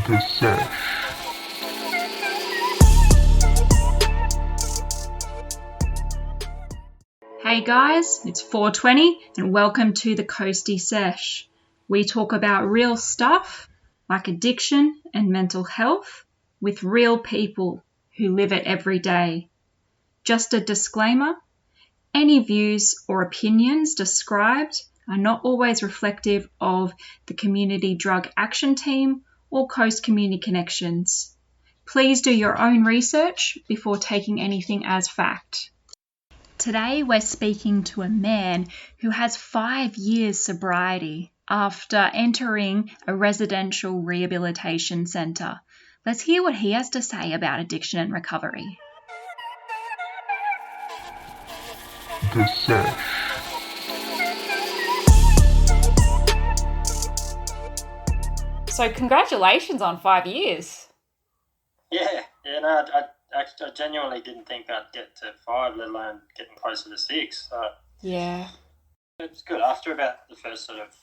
The Sesh. Hey guys, it's 420 and welcome to the Coastie Sesh. We talk about real stuff like addiction and mental health with real people who live it every day. Just a disclaimer, any views or opinions described are not always reflective of the Community Drug Action Team or Coast Community Connections. Please do your own research before taking anything as fact. Today we're speaking to a man who has 5 years sobriety after entering a residential rehabilitation centre. Let's hear what he has to say about addiction and recovery. The Sesh. So congratulations on 5 years. I genuinely didn't think I'd get to 5, let alone getting closer to 6. So Yeah. it's good. After about the first sort of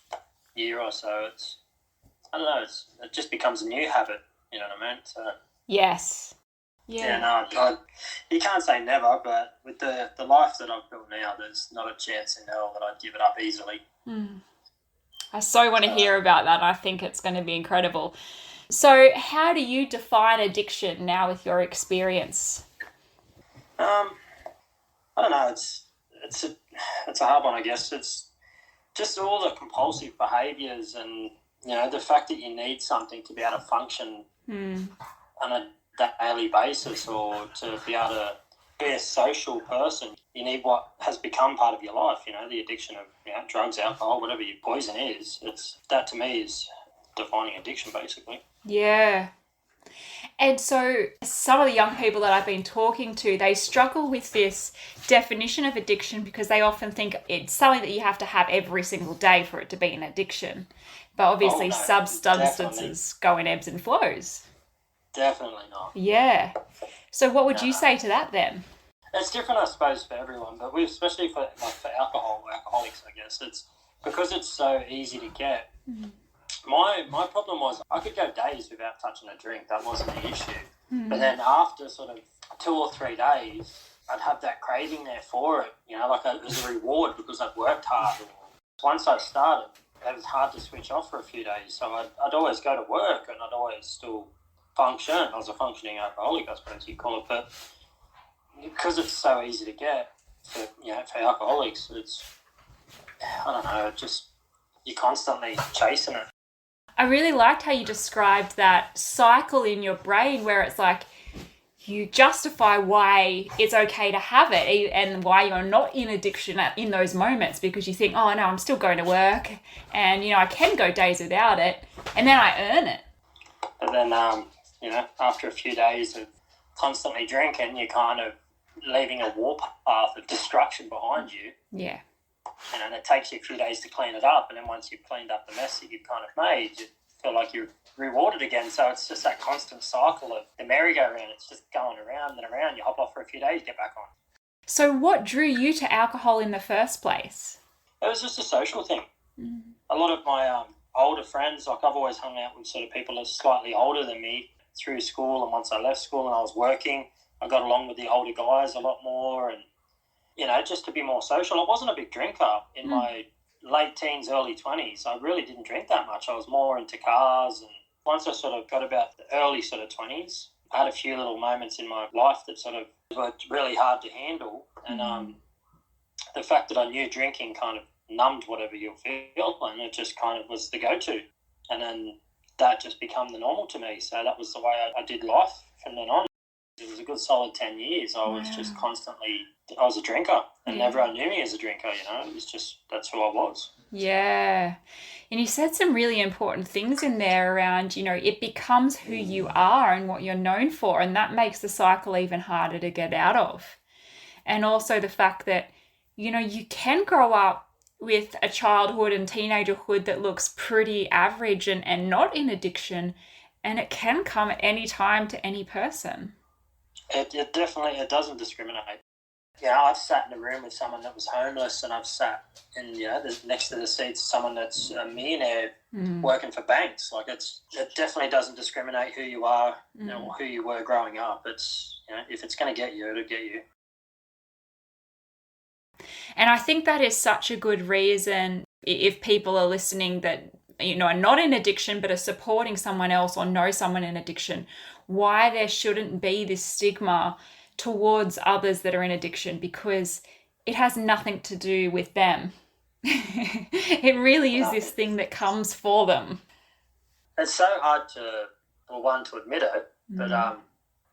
year or so, it just becomes a new habit. You know what I mean? So Yes. you can't say never, but with the life that I've built now, there's not a chance in hell that I'd give it up easily. I so want to hear about that. I think it's going to be incredible. So how do you define addiction now with your experience? I don't know. It's a hard one, I guess. It's just all the compulsive behaviours and, the fact that you need something to be able to function on a daily basis or to be able to be a social person. You need what has become part of your life, the addiction of drugs, alcohol, whatever your poison is. That to me is defining addiction, basically. Yeah. And so some of the young people that I've been talking to, they struggle with this definition of addiction because they often think it's something that you have to have every single day for it to be an addiction. But obviously substances go in ebbs and flows. Definitely not. Yeah. So what would you say to that then? It's different, I suppose, for everyone, but especially for alcoholics, I guess. It's because it's so easy to get. My problem was I could go days without touching a drink. That wasn't the issue. But then after sort of 2 or 3 days, I'd have that craving there for it, like it was a reward because I'd worked hard. Once I started, it was hard to switch off for a few days. So I'd always go to work and I'd always still function. I was a functioning alcoholic, I suppose you'd call it. But because it's so easy to get for alcoholics, you're constantly chasing it. I really liked how you described that cycle in your brain where it's like you justify why it's okay to have it and why you're not in addiction in those moments because you think, oh no, I'm still going to work and, I can go days without it and then I earn it. But then, after a few days of constantly drinking, you're kind of leaving a warpath of destruction behind you. Yeah. And it takes you a few days to clean it up. And then once you've cleaned up the mess that you've kind of made, you feel like you're rewarded again. So it's just that constant cycle of the merry-go-round. It's just going around and around. You hop off for a few days, get back on. So what drew you to alcohol in the first place? It was just a social thing. A lot of my older friends, I've always hung out with sort of people that are slightly older than me through school. And once I left school and I was working, I got along with the older guys a lot more and, just to be more social. I wasn't a big drinker in my late teens, early 20s. I really didn't drink that much. I was more into cars. And once I sort of got about the early sort of 20s, I had a few little moments in my life that sort of were really hard to handle. And the fact that I knew drinking kind of numbed whatever you feel, and it just kind of was the go-to. And then that just became the normal to me. So that was the way I did life from then on. It was a good solid 10 years. I was just constantly, I was a drinker and everyone knew me as a drinker, It was just, that's who I was. Yeah. And you said some really important things in there around, it becomes who you are and what you're known for. And that makes the cycle even harder to get out of. And also the fact that, you can grow up with a childhood and teenagerhood that looks pretty average and not in addiction. And it can come at any time to any person. It definitely, it doesn't discriminate. I've sat in a room with someone that was homeless, and I've sat in, next to the seats someone that's a millionaire working for banks. Like it definitely doesn't discriminate who you are, or who you were growing up. It's, if it's going to get you, it'll get you. And I think that is such a good reason, if people are listening that, are not in addiction but are supporting someone else or know someone in addiction, why there shouldn't be this stigma towards others that are in addiction, because it has nothing to do with them. It really is this thing that comes for them. It's so hard to admit it, but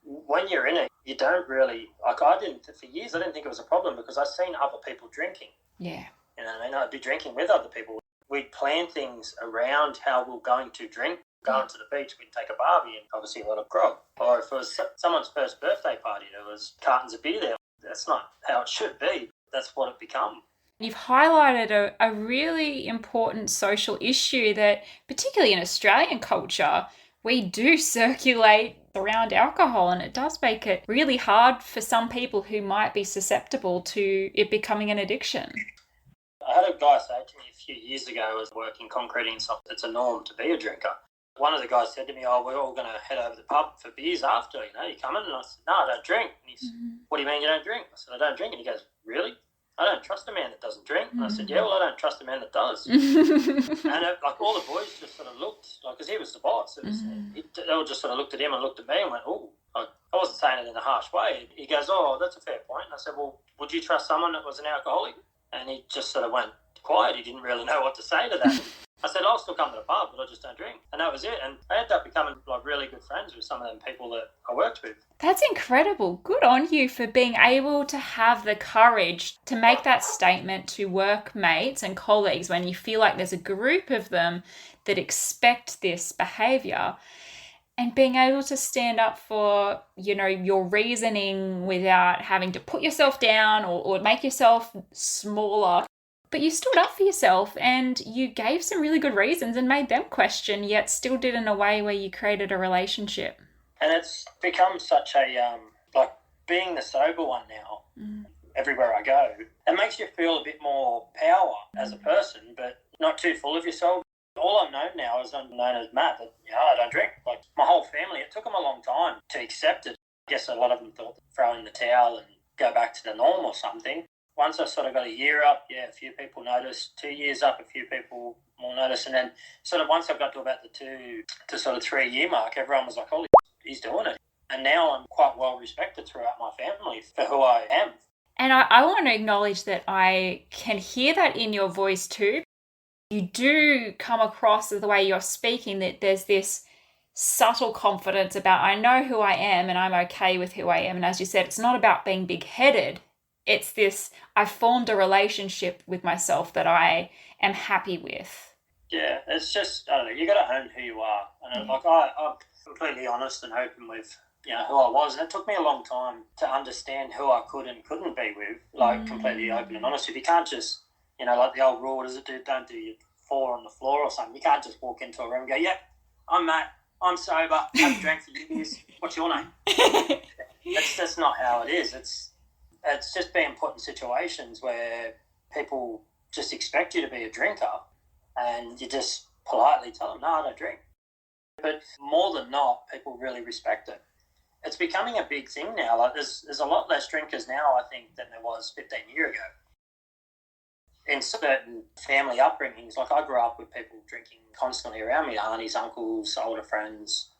when you're in it, you don't really, for years I didn't think it was a problem, because I've seen other people drinking. Yeah. You know what I mean? I'd be drinking with other people. We'd plan things around how we're going to drink. Going to the beach, we'd take a barbie and obviously a lot of grog. Or if it was someone's first birthday party, there was cartons of beer there. That's not how it should be. That's what it become. You've highlighted a really important social issue that, particularly in Australian culture, we do circulate around alcohol, and it does make it really hard for some people who might be susceptible to it becoming an addiction. I had a guy say to me a few years ago, I was working concreting and stuff, it's a norm to be a drinker. One of the guys said to me, we're all going to head over to the pub for beers after, you coming? And I said, no, I don't drink. And he said, what do you mean you don't drink? I said, I don't drink. And he goes, really? I don't trust a man that doesn't drink. And I said, yeah, well, I don't trust a man that does. And all the boys just sort of looked, because he was the boss. They all just sort of looked at him and looked at me and went, oh, I wasn't saying it in a harsh way. He goes, oh, that's a fair point. And I said, well, would you trust someone that was an alcoholic? And he just sort of went quiet. He didn't really know what to say to that. I said, I'll still come to the pub, but I just don't drink. And that was it. And I ended up becoming really good friends with some of them people that I worked with. That's incredible. Good on you for being able to have the courage to make that statement to workmates and colleagues when you feel like there's a group of them that expect this behaviour, and being able to stand up for, your reasoning without having to put yourself down or make yourself smaller. But you stood up for yourself and you gave some really good reasons and made them question, yet still did in a way where you created a relationship. And it's become such a, being the sober one now, everywhere I go, it makes you feel a bit more power as a person, but not too full of yourself. All I'm known now is I'm known as Matt, that, I don't drink. Like my whole family, it took them a long time to accept it. I guess a lot of them thought throw in the towel and go back to the norm or something. Once I sort of got a year up, a few people noticed. 2 years up, a few people more noticed. And then sort of once I got to about the 2 to sort of 3 year mark, everyone was like, holy he's doing it. And now I'm quite well respected throughout my family for who I am. And I want to acknowledge that I can hear that in your voice too. You do come across the way you're speaking that there's this subtle confidence about, I know who I am and I'm okay with who I am. And as you said, it's not about being big-headed. It's this, I've formed a relationship with myself that I am happy with. Yeah, it's just, I don't know, you got to own who you are. And I'm completely honest and open with, who I was. And it took me a long time to understand who I could and couldn't be with, completely open and honest. If you can't just, like the old rule, what does it do? Don't do your 4 on the floor or something. You can't just walk into a room and go, yeah, I'm Matt, I'm sober, I've drank for years, what's your name? That's not how it is. It's just being put in situations where people just expect you to be a drinker and you just politely tell them, no, I don't drink. But more than not, people really respect it. It's becoming a big thing now. Like there's a lot less drinkers now, I think, than there was 15 years ago. In certain family upbringings, like I grew up with people drinking constantly around me, aunties, uncles, older friends.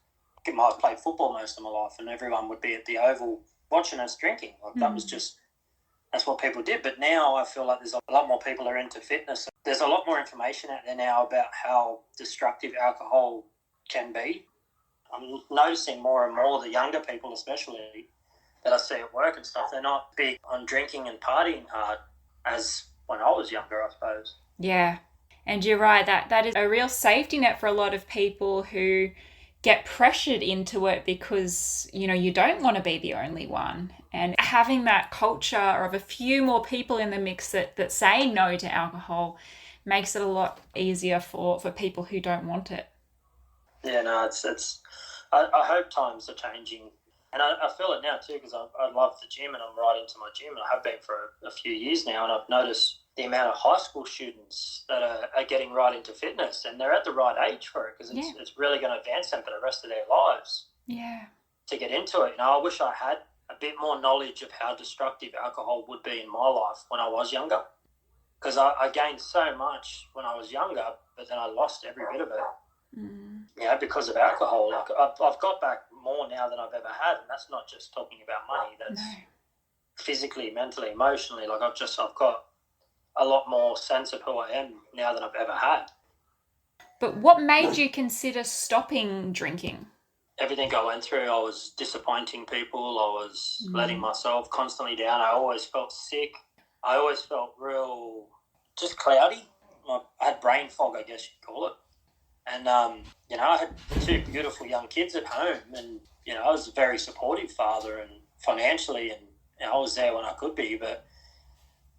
I played football most of my life and everyone would be at the Oval watching us drinking. That was just, that's what people did. But now I feel like there's a lot more people are into fitness. There's a lot more information out there now about how destructive alcohol can be. I'm noticing more and more the younger people especially that I see at work and stuff, they're not big on drinking and partying hard as when I was younger, I suppose. Yeah. And you're right, that is a real safety net for a lot of people who get pressured into it because, you don't want to be the only one. And having that culture of a few more people in the mix that say no to alcohol makes it a lot easier for people who don't want it. Yeah, no, it's I hope times are changing And I feel it now too, because I love the gym and I'm right into my gym, and I have been for a few years now, and I've noticed the amount of high school students that are getting right into fitness, and they're at the right age for it, because it's really going to advance them for the rest of their lives. Yeah. To get into it. I wish I had a bit more knowledge of how destructive alcohol would be in my life when I was younger, because I gained so much when I was younger, but then I lost every bit of it. Because of alcohol. Like I've got back more now than I've ever had, and that's not just talking about money. That's physically, mentally, emotionally. Like I've got a lot more sense of who I am now than I've ever had. But what made you consider stopping drinking? Everything I went through, I was disappointing people. I was letting myself constantly down. I always felt sick. I always felt real, just cloudy. I had brain fog, I guess you'd call it. And, I had two beautiful young kids at home, and, I was a very supportive father, and financially, and I was there when I could be, but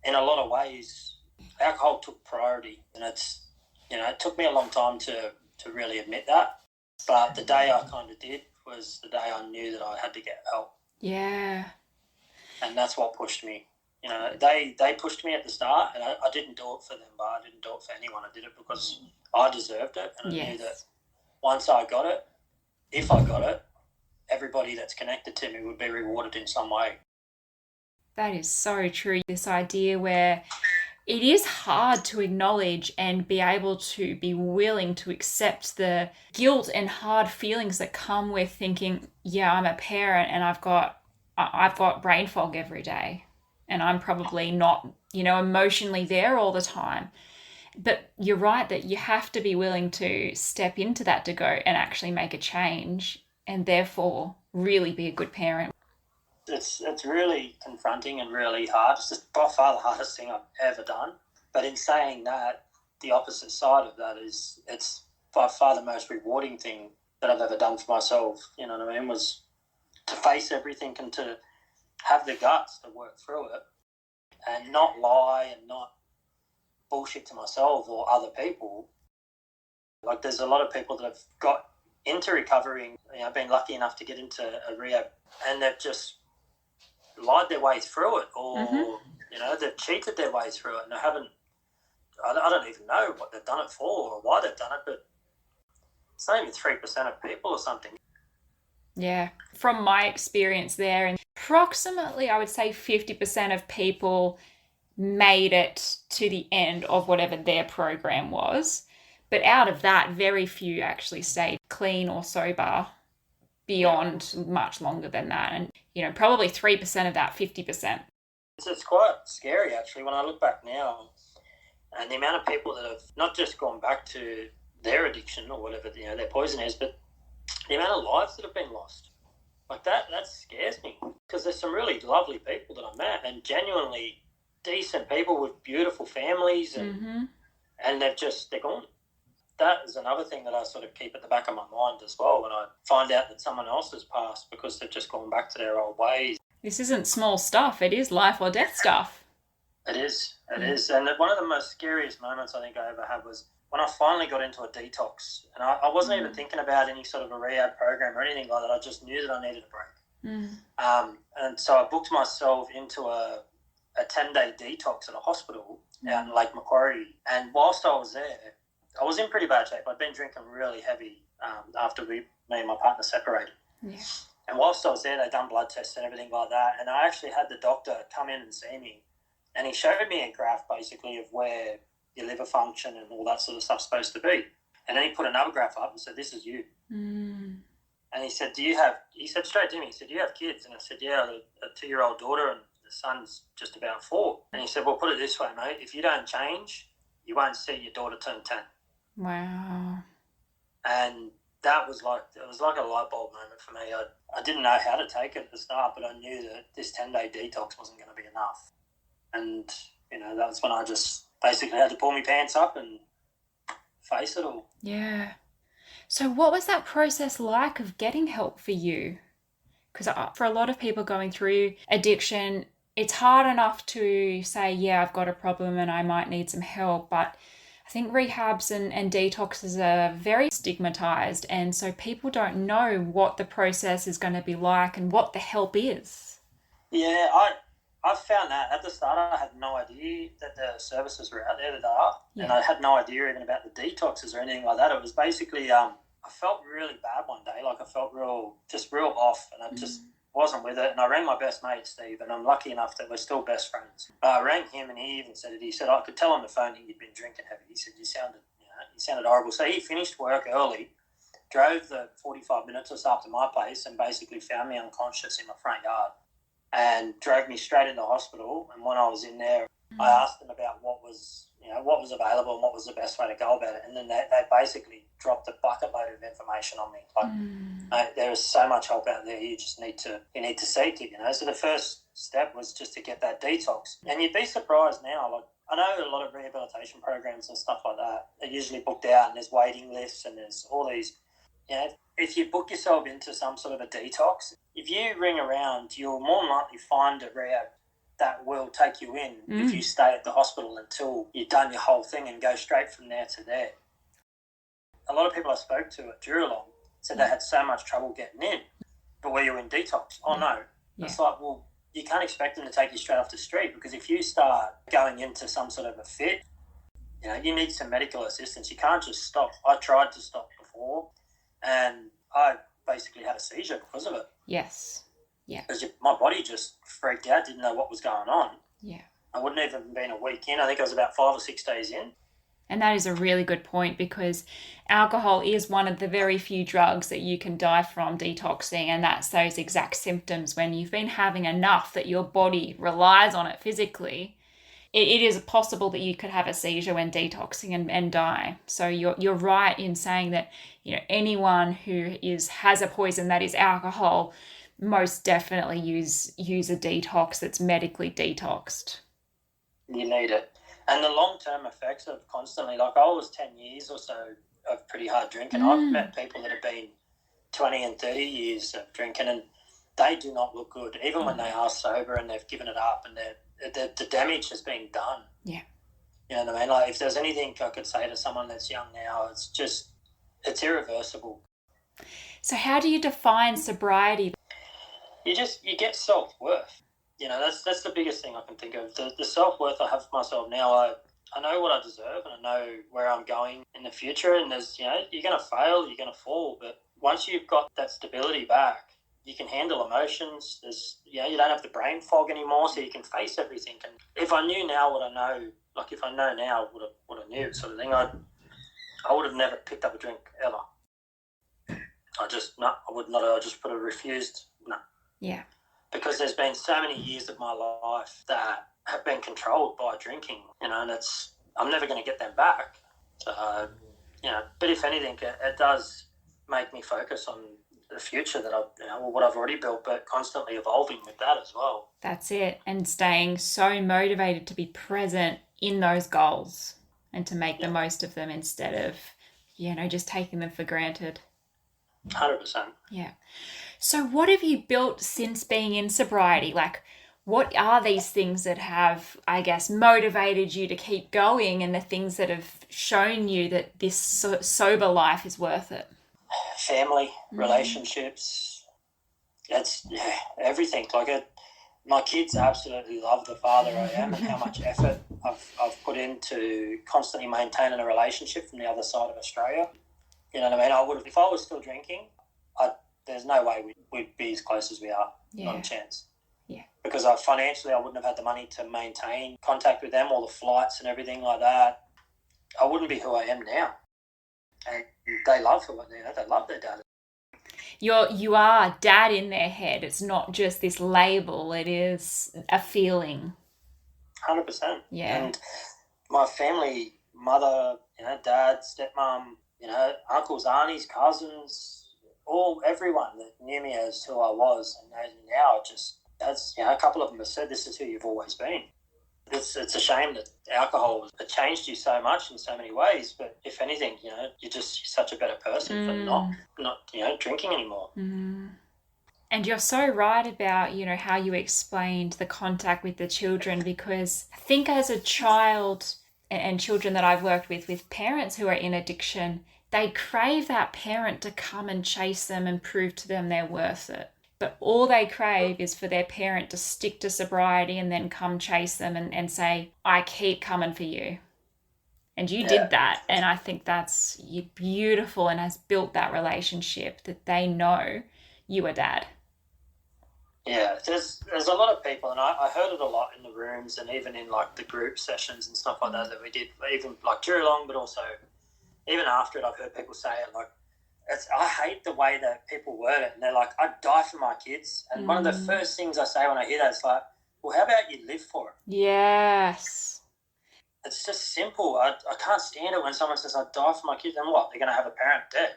in a lot of ways, alcohol took priority, and it took me a long time to really admit that. But the day I kind of did was the day I knew that I had to get help. Yeah. And that's what pushed me. They pushed me at the start, and I didn't do it for them, but I didn't do it for anyone. I did it because I deserved it, and I knew that once I got it, if I got it, everybody that's connected to me would be rewarded in some way. That is so true. This idea where it is hard to acknowledge and be able to be willing to accept the guilt and hard feelings that come with thinking, yeah, I'm a parent and I've got brain fog every day, and I'm probably not, emotionally there all the time. But you're right that you have to be willing to step into that to go and actually make a change, and therefore really be a good parent. It's really confronting and really hard. It's just by far the hardest thing I've ever done. But in saying that, the opposite side of that is it's by far the most rewarding thing that I've ever done for myself, was to face everything and to have the guts to work through it and not lie and not bullshit to myself or other people. Like there's a lot of people that have got into recovery, been lucky enough to get into a rehab, and they've just lied their way through it, or they've cheated their way through it, and I don't even know what they've done it for or why they've done it, but it's not even 3% of people or something. Yeah, from my experience there, and approximately I would say 50% of people made it to the end of whatever their program was, but out of that, very few actually stayed clean or sober beyond much longer than that. And probably 3% of that 50%. It's quite scary actually when I look back now, and the amount of people that have not just gone back to their addiction or whatever their poison is, but the amount of lives that have been lost. Like that scares me, because there's some really lovely people that I met, and genuinely decent people with beautiful families, and they're gone. That is another thing that I sort of keep at the back of my mind as well when I find out that someone else has passed because they've just gone back to their old ways. This isn't small stuff. It is life or death stuff. It is. And one of the most scariest moments I think I ever had was when I finally got into a detox. And I wasn't even thinking about any sort of a rehab program or anything like that. I just knew that I needed a break. And so I booked myself into a 10-day detox at a hospital out in Lake Macquarie. And whilst I was there, I was in pretty bad shape. I'd been drinking really heavy after me and my partner separated. Yeah. And whilst I was there, they'd done blood tests and everything like that. And I actually had the doctor come in and see me. And he showed me a graph basically of where your liver function and all that sort of stuff's supposed to be. And then he put another graph up and said, "This is you." And he said, he said straight to me, he said, "Do you have kids?" And I said, "Yeah, a 2-year-old daughter and the son's just about 4. And he said, "Well, put it this way, mate, if you don't change, you won't see your daughter turn 10. Wow. And that was like a light bulb moment for me. I didn't know how to take it at the start, but I knew that this 10-day detox wasn't going to be enough. And, that's when I just basically had to pull my pants up and face it all. Yeah. So what was that process like of getting help for you? Because for a lot of people going through addiction, it's hard enough to say, yeah, I've got a problem and I might need some help. But I think rehabs and detoxes are very stigmatized, and so people don't know what the process is going to be like and what the help is. Yeah, I found that at the start I had no idea that the services were out there that they are, and I had no idea even about the detoxes or anything like that. It was basically I felt really bad one day, like I felt real off, and I just wasn't with it. And I rang my best mate Steve, and I'm lucky enough that we're still best friends. I rang him, and he even said it. He said I could tell on the phone that you'd been drinking heavy. He said you sounded horrible. So he finished work early, drove the 45 minutes or so up to my place, and basically found me unconscious in my front yard, and drove me straight into hospital. And when I was in there, I asked them about what was available and what was the best way to go about it. And then they basically dropped a bucket load of information on me. Like, there is so much help out there. You just need to seek it, So the first step was just to get that detox. And you'd be surprised now. Like, I know a lot of rehabilitation programs and stuff like that are usually booked out, and there's waiting lists, and there's all these, if you book yourself into some sort of a detox, if you ring around, you'll more than likely find a rehab that will take you in if you stay at the hospital until you've done your whole thing and go straight from there to there. A lot of people I spoke to at Duralong said they had so much trouble getting in, but were you in detox? Oh, no. It's like, well, you can't expect them to take you straight off the street, because if you start going into some sort of a fit, you need some medical assistance. You can't just stop. I tried to stop before, and I basically had a seizure because of it. Yes. Yeah. Because my body just freaked out, didn't know what was going on. Yeah. I wouldn't even been a week in. I think I was about 5 or 6 days in. And that is a really good point, because alcohol is one of the very few drugs that you can die from detoxing, and that's those exact symptoms when you've been having enough that your body relies on it physically. It is possible that you could have a seizure when detoxing and die. So you're right in saying that anyone who has a poison that is alcohol most definitely use a detox that's medically detoxed. You need it. And the long-term effects of constantly, like I was 10 years or so of pretty hard drinking. I've met people that have been 20 and 30 years of drinking, and they do not look good, even when they are sober and they've given it up, and the damage has been done. Yeah. You know what I mean? Like, if there's anything I could say to someone that's young now, it's irreversible. So how do you define sobriety? You get self-worth. That's the biggest thing I can think of. The self-worth I have for myself now, I know what I deserve, and I know where I'm going in the future, and there's, you're going to fail, you're going to fall, but once you've got that stability back, you can handle emotions. There's, you don't have the brain fog anymore, so you can face everything. And if I knew now what I know, like if I know now what I knew, sort of thing, I would have never picked up a drink ever. I would not. I just would have refused. No. Yeah. Because there's been so many years of my life that have been controlled by drinking, and I'm never going to get them back. So, but if anything, it does make me focus on the future that what I've already built, but constantly evolving with that as well. That's it. And staying so motivated to be present in those goals and to make the most of them instead of, just taking them for granted. 100%. Yeah. So what have you built since being in sobriety? Like, what are these things that have, I guess, motivated you to keep going, and the things that have shown you that this sober life is worth it? Family, relationships, everything. Like, my kids absolutely love the father I am, and how much effort I've put into constantly maintaining a relationship from the other side of Australia. You know what I mean? If I was still drinking, there's no way we'd be as close as we are. Yeah. Not a chance. Yeah. Because financially, I wouldn't have had the money to maintain contact with them, all the flights and everything like that. I wouldn't be who I am now. And they love they love their dad. You are dad in their head. It's not just this label. It is a feeling. 100%. Yeah. And my family, mother, dad, stepmom, uncles, aunties, cousins, everyone that knew me as who I was, and now a couple of them have said this is who you've always been. It's a shame that alcohol has changed you so much in so many ways, but if anything, you're just such a better person for not drinking anymore. And you're so right about, how you explained the contact with the children, because I think as a child, and children that I've worked with parents who are in addiction, they crave that parent to come and chase them and prove to them they're worth it. But all they crave is for their parent to stick to sobriety and then come chase them and say, I keep coming for you. And you did that. And I think that's beautiful and has built that relationship that they know you are dad. Yeah, there's a lot of people, and I heard it a lot in the rooms and even in like the group sessions and stuff like that we did, even like during long, but also even after it, I've heard people say it like, I hate the way that people word it, and they're like, I'd die for my kids. And one of the first things I say when I hear that is like, well, how about you live for it? Yes. It's just simple. I can't stand it when someone says, I'd die for my kids. And what? They're going to have a parent dead.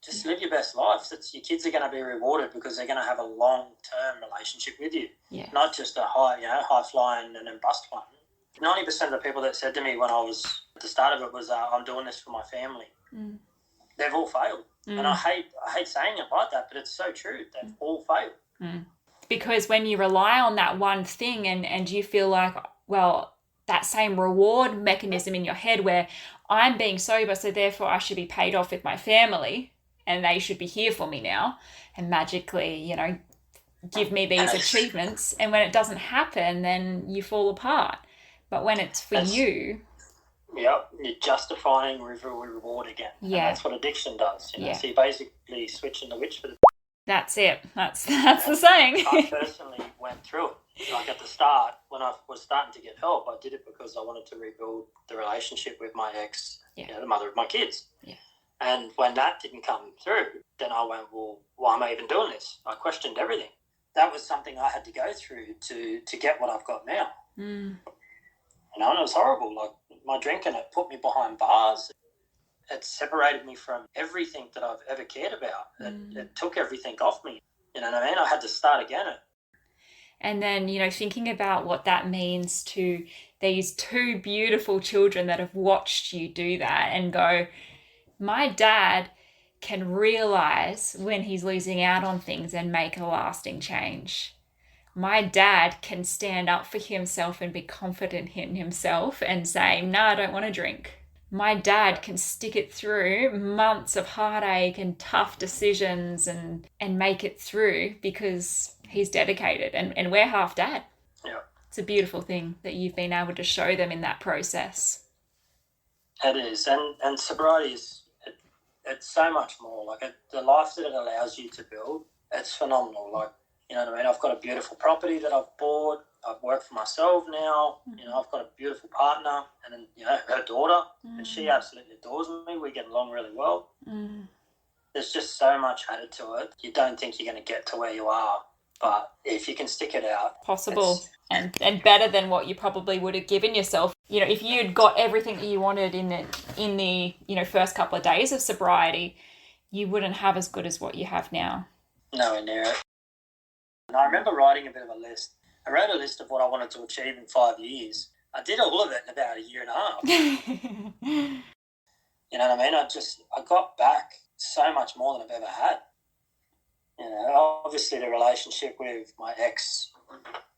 Just live your best life. Your kids are going to be rewarded because they're going to have a long-term relationship with you, not just a high-flying and then bust one. 90% of the people that said to me when I was at the start of it was, I'm doing this for my family. They've all failed. And I hate saying it like that, but it's so true. They've all failed. Because when you rely on that one thing and you feel like, well, that same reward mechanism in your head where I'm being sober, so therefore I should be paid off with my family and they should be here for me now and magically, give me these achievements. And when it doesn't happen, then you fall apart. But when it's for you... Yep, you're justifying reward again. Yeah. And that's what addiction does. So you're basically switching the witch for the... That's it. That's the saying. I personally went through it. Like at the start, when I was starting to get help, I did it because I wanted to rebuild the relationship with my ex, the mother of my kids. Yeah. And when that didn't come through, then I went, well, why am I even doing this? I questioned everything. That was something I had to go through to get what I've got now. And it was horrible. Like my drinking, it put me behind bars. It separated me from everything that I've ever cared about. It took everything off me. You know what I mean? I had to start again. And then, thinking about what that means to these two beautiful children that have watched you do that and go, my dad can realize when he's losing out on things and make a lasting change. My dad can stand up for himself and be confident in himself and say, no, I don't want to drink. My dad can stick it through months of heartache and tough decisions and make it through because he's dedicated and we're half dad. Yeah. It's a beautiful thing that you've been able to show them in that process. It is. And sobriety is, it's so much more. Like the life that it allows you to build, it's phenomenal. Like, you know what I mean? I've got a beautiful property that I've bought. I've worked for myself now. I've got a beautiful partner and then, her daughter. And she absolutely adores me. We get along really well. There's just so much added to it. You don't think you're going to get to where you are. But if you can stick it out... Possible. And better than what you probably would have given yourself. If you'd got everything that you wanted in the first couple of days of sobriety, you wouldn't have as good as what you have now. Nowhere near it. And I remember writing a bit of a list. I wrote a list of what I wanted to achieve in 5 years. I did all of it in about a year and a half. You know what I mean? I got back so much more than I've ever had. Obviously the relationship with my ex,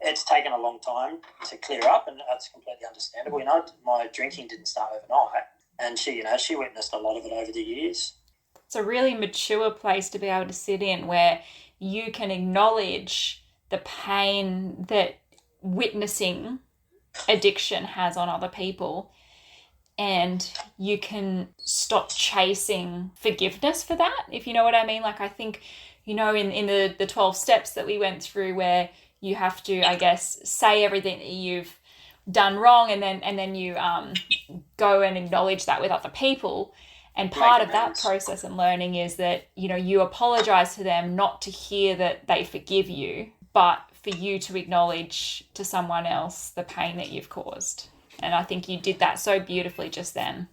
it's taken a long time to clear up, and that's completely understandable. My drinking didn't start overnight, and she witnessed a lot of it over the years. It's a really mature place to be able to sit in where you can acknowledge the pain that witnessing addiction has on other people, and you can stop chasing forgiveness for that, if you know what I mean. Like I think, in the 12 steps that we went through where you have to, I guess, say everything that you've done wrong and then you go and acknowledge that with other people. And part of that process and learning is that, you apologize to them, not to hear that they forgive you, but for you to acknowledge to someone else the pain that you've caused. And I think you did that so beautifully just then.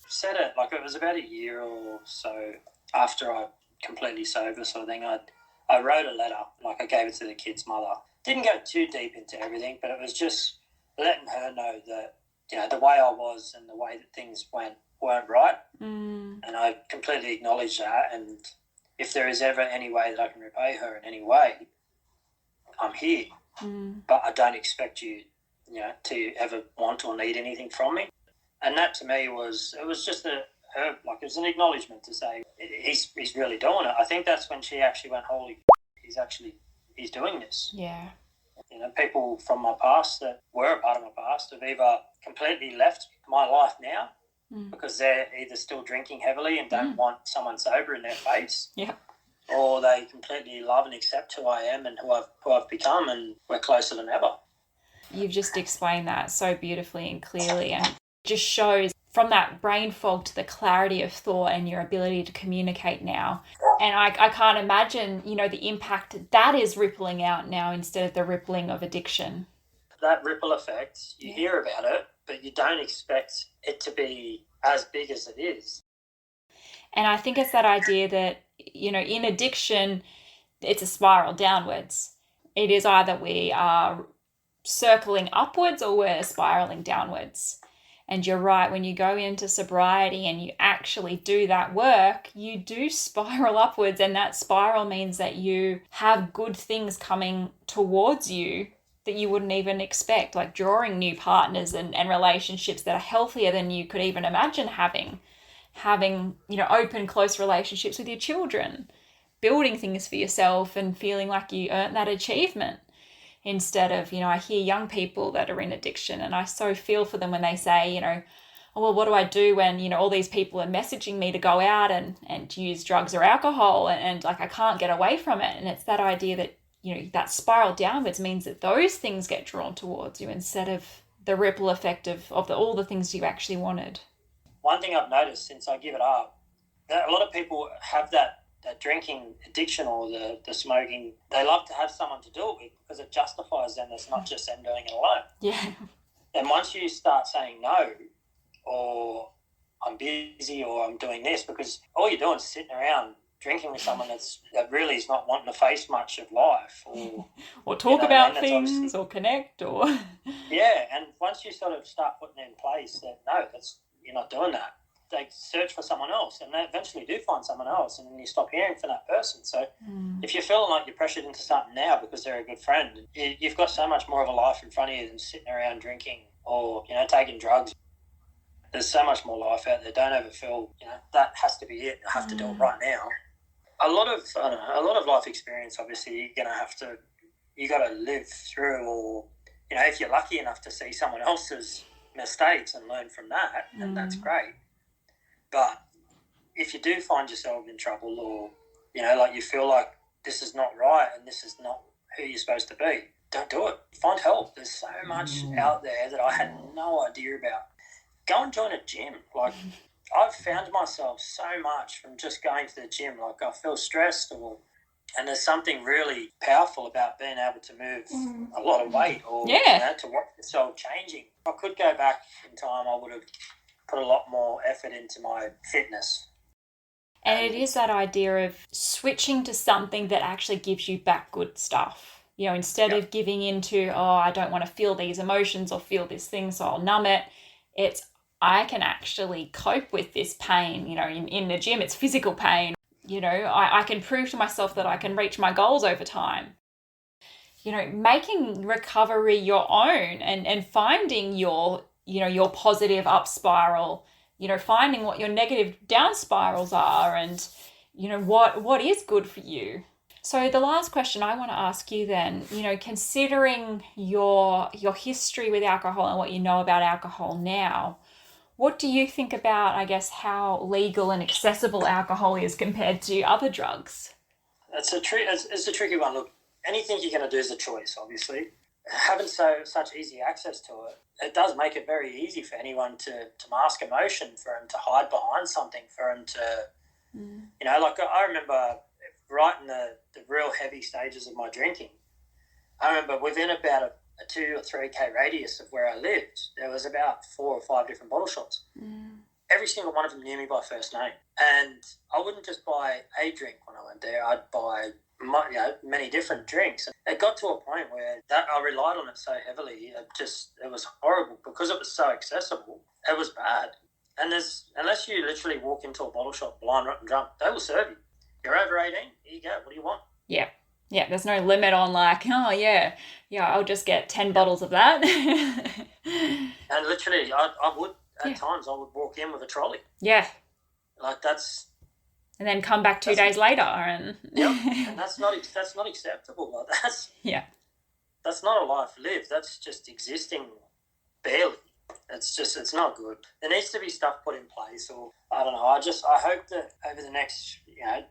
Said it, like it was about a year or so after I completely sober sort of thing. I wrote a letter, like I gave it to the kid's mother. Didn't go too deep into everything, but it was just letting her know that, the way I was and the way that things weren't right. And I completely acknowledge that. And if there is ever any way that I can repay her in any way, I'm here. But I don't expect you, to ever want or need anything from me. And that to me was just it was an acknowledgement to say he's really doing it. I think that's when she actually went, holy, he's doing this. Yeah. You know, people from my past that were a part of my past have either completely left my life now because they're either still drinking heavily and don't want someone sober in their face. Yeah. Or they completely love and accept who I am and who I've become, and we're closer than ever. You've just explained that so beautifully and clearly, and it just shows from that brain fog to the clarity of thought and your ability to communicate now. And I can't imagine, the impact that is rippling out now instead of the rippling of addiction. That ripple effect, you hear about it, but you don't expect it to be as big as it is. And I think it's that idea that, in addiction, it's a spiral downwards. It is either we are circling upwards or we're spiraling downwards. And you're right, when you go into sobriety and you actually do that work, you do spiral upwards, and that spiral means that you have good things coming towards you that you wouldn't even expect, like drawing new partners and relationships that are healthier than you could even imagine having, open, close relationships with your children, building things for yourself and feeling like you earned that achievement. Instead of, I hear young people that are in addiction, and I so feel for them when they say, oh, well, what do I do when, all these people are messaging me to go out and use drugs or alcohol and like I can't get away from it. And it's that idea that, that spiral downwards means that those things get drawn towards you instead of the ripple effect of all the things you actually wanted. One thing I've noticed since I give it up, that a lot of people have that drinking addiction or the smoking, they love to have someone to do it with because it justifies them. It's not just them doing it alone. Yeah. And once you start saying no, or I'm busy, or I'm doing this, because all you're doing is sitting around drinking with someone that really is not wanting to face much of life, or talk about things, or connect, or yeah. And once you sort of start putting in place that you're not doing that, they search for someone else, and they eventually do find someone else, and then you stop hearing from that person. So if you're feeling like you're pressured into something now because they're a good friend, you've got so much more of a life in front of you than sitting around drinking or taking drugs. There's so much more life out there. Don't ever feel that has to be it. I have to do it right now. A lot of life experience. Obviously, you got to live through, or if you're lucky enough to see someone else's mistakes and learn from that, then that's great. But if you do find yourself in trouble, or like you feel like this is not right and this is not who you're supposed to be, don't do it. Find help. There's so much out there that I had no idea about. Go and join a gym. Like, I've found myself so much from just going to the gym. Like, I feel stressed, and there's something really powerful about being able to move a lot of weight, or to watch yourself changing. If I could go back in time, I would have put a lot more effort into my fitness. And it is that idea of switching to something that actually gives you back good stuff. Instead of giving into, I don't want to feel these emotions or feel this thing, so I'll numb it. It's, I can actually cope with this pain. In the gym, it's physical pain. I can prove to myself that I can reach my goals over time. Making recovery your own and finding your positive up spiral, finding what your negative down spirals are, and, what is good for you. So the last question I want to ask you then, considering your history with alcohol and what you know about alcohol now, what do you think about, I guess, how legal and accessible alcohol is compared to other drugs? It's a tricky one. Look, anything you're going to do is a choice, obviously. Having such easy access to it does make it very easy for anyone to mask emotion, for them to hide behind something, for them to, like I remember right in the real heavy stages of my drinking, I remember within about a 2 or 3K radius of where I lived, there was about 4 or 5 different bottle shops. Every single one of them knew me by first name. And I wouldn't just buy a drink when I went there. I'd buy many different drinks. It got to a point where that I relied on it so heavily, it was horrible because it was so accessible. It was bad. And unless you literally walk into a bottle shop blind, rotten, drunk, they will serve you. You're over 18, here you go, what do you want? Yeah. Yeah, there's no limit on I'll just get 10 bottles of that. And literally, I would, at times I would walk in with a trolley. Yeah. Like that's. And then come back 2 days later and. Yep. And that's not acceptable. Like that's not a life lived. That's just existing barely. It's not good. There needs to be stuff put in place, or I don't know. I hope that over the next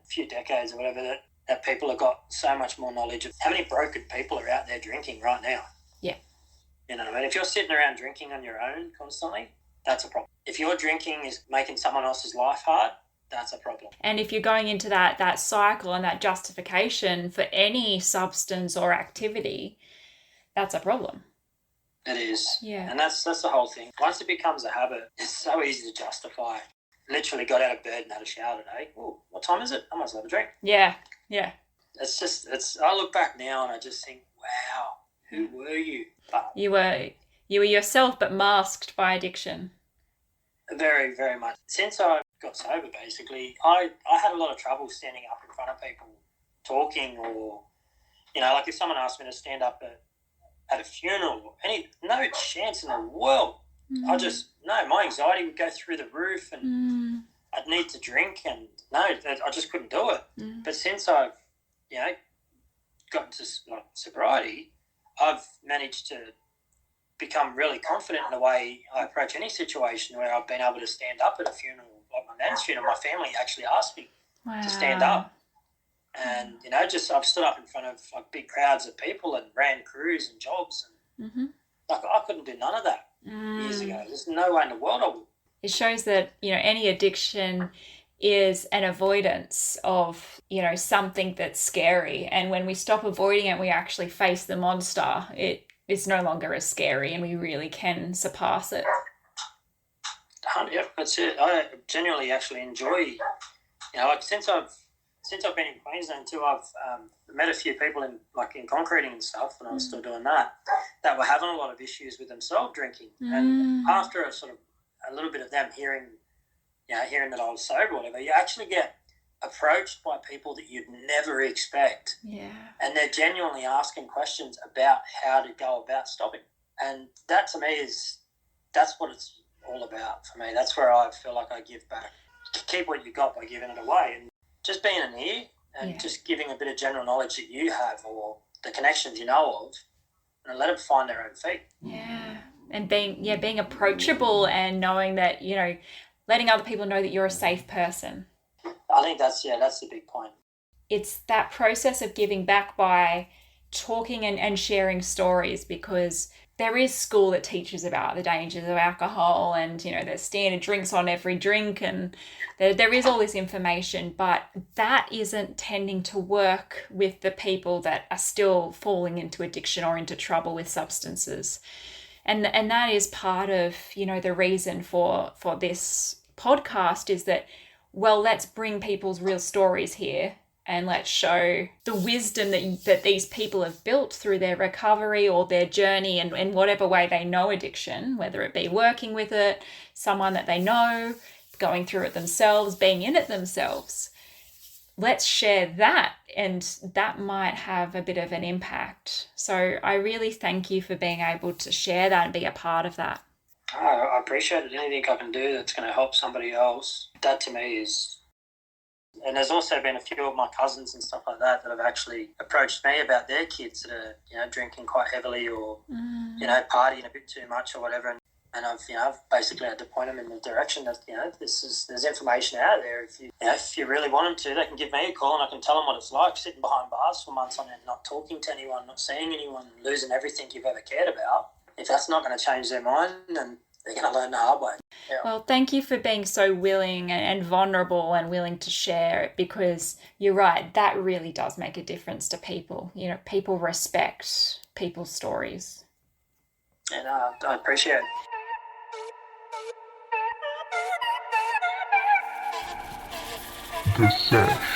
few decades or whatever that people have got so much more knowledge of how many broken people are out there drinking right now. Yeah. You know what I mean? If you're sitting around drinking on your own constantly, that's a problem. If your drinking is making someone else's life hard, that's a problem. And if you're going into that cycle and that justification for any substance or activity, that's a problem. It is. Yeah. And that's the whole thing. Once it becomes a habit, it's so easy to justify. Literally got out of bed and had a shower today. Oh, what time is it? I must have a drink. Yeah. Yeah. I look back now and I just think, wow, who were you? But you were yourself, but masked by addiction. Very, very much. Since I got sober, basically, I had a lot of trouble standing up in front of people talking, or, like if someone asked me to stand up at a funeral, no chance in the world. My anxiety would go through the roof and I'd need to drink, and I just couldn't do it. But since I've, gotten to sobriety, I've managed to become really confident in the way I approach any situation, where I've been able to stand up at a funeral, like my nan's funeral. My family actually asked me to stand up. And, I've stood up in front of big crowds of people and ran crews and jobs. And I couldn't do none of that years ago. There's no way in the world I would. It shows that, any addiction is an avoidance of, something that's scary. And when we stop avoiding it, we actually face the monster. It's no longer as scary, and we really can surpass it. Yep, that's it. I genuinely actually enjoy, since I've been in Queensland too, I've met a few people in concreting and stuff, and I was still doing that were having a lot of issues with themselves drinking. And after a little bit of them hearing that I was sober or whatever, you actually get approached by people that you'd never expect. Yeah. And they're genuinely asking questions about how to go about stopping. And that to me that's what it's all about for me. That's where I feel like I give back. Keep what you got by giving it away. And just being an ear and just giving a bit of general knowledge that you have, or the connections you know of, and let them find their own feet. Yeah. And being approachable, and knowing that, letting other people know that you're a safe person. I think that's the big point. It's that process of giving back by talking and sharing stories, because there is school that teaches about the dangers of alcohol, and, there's standard drinks on every drink, and there is all this information, but that isn't tending to work with the people that are still falling into addiction or into trouble with substances. And that is part of, the reason for this podcast, is that, well, let's bring people's real stories here, and let's show the wisdom that these people have built through their recovery or their journey, and in whatever way they know addiction, whether it be working with it, someone that they know, going through it themselves, being in it themselves. Let's share that, and that might have a bit of an impact. So I really thank you for being able to share that and be a part of that. I appreciate it. Anything I can do that's going to help somebody else, that to me is... And there's also been a few of my cousins and stuff like that have actually approached me about their kids that are, drinking quite heavily, or, partying a bit too much or whatever. And I've basically had to point them in the direction that, there's information out there. If you really want them to, they can give me a call and I can tell them what it's like sitting behind bars for months on end, not talking to anyone, not seeing anyone, losing everything you've ever cared about. If that's not going to change their mind, then they're going to learn the hard way. Yeah. Well, thank you for being so willing and vulnerable and willing to share it, because you're right, that really does make a difference to people. People respect people's stories. And I appreciate it. The Sesh.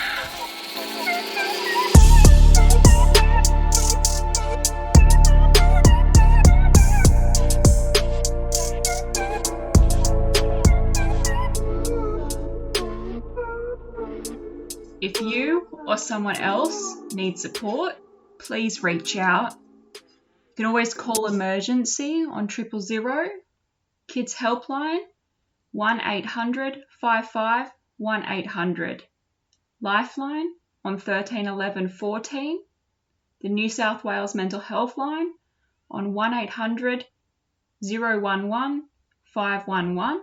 If you or someone else needs support, please reach out. You can always call emergency on 000, Kids Helpline, 1800 55 1800. Lifeline on 13 11 14. The New South Wales Mental Health Line on 1800 011 511.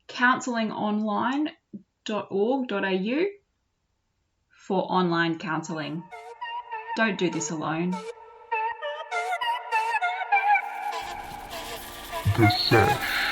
counsellingonline.org.au for online counselling. Don't do this alone. The Sesh.